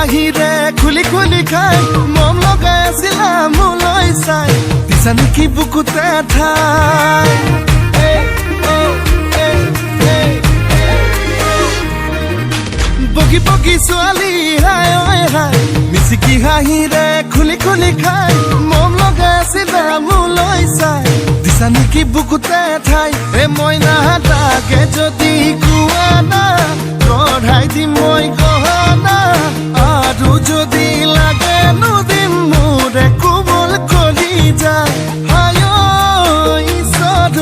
হাঁহিৰে খুলি খুলি খাই মম লগাই আছিলা মোলৈ চাই দিছা নেকি বুকুতে ঠাই বগী বগী ছোৱালী হাই ঐ হাই মিচিকি হাঁহিৰে খুলি খুলি খাই মম লগাই আছিলা মোলৈ চাই দিছা নেকি বুকুতে ঠাই মইনা তাকে যদি কোৱা না কঢ়াই দিম মই গহনা আৰু যদি লাগে নুদিম মোৰে কোমল কলিজা হাই ঐ ঈশ্বৰ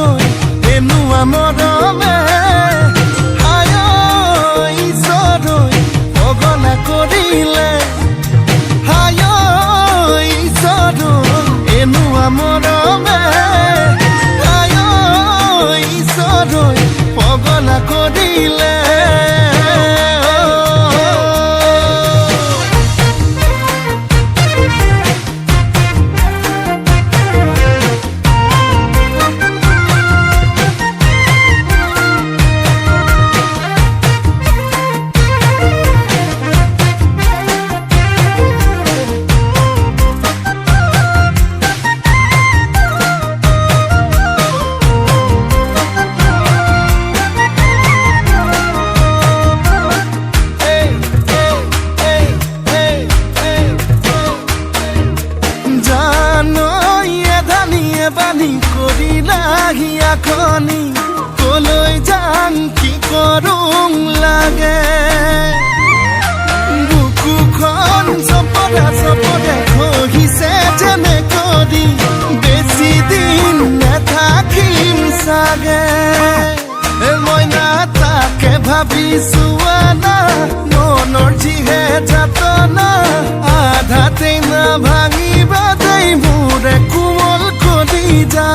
এনেকুৱা মৰমে হাই ঐ ঈশ্বৰ পগলা কৰিলে হাই ঐ ঈশ্বৰ এনেকুৱা মৰমে হাই ঐ ঈশ্বৰ পগলা কৰিলে বানি কৰিলাহি আখনি কলৈ যাম কি কৰোং লাগে বুকুখন চপদা চপদা খহিছে যেনে কৰি বেছি দিন নাথাকিম চাগে মইনা তাকে ভাবিছো আনা মনৰ যিহে যাতনা আধাতে না ভাঙিবা দেই মোৰে কোমল কলিজা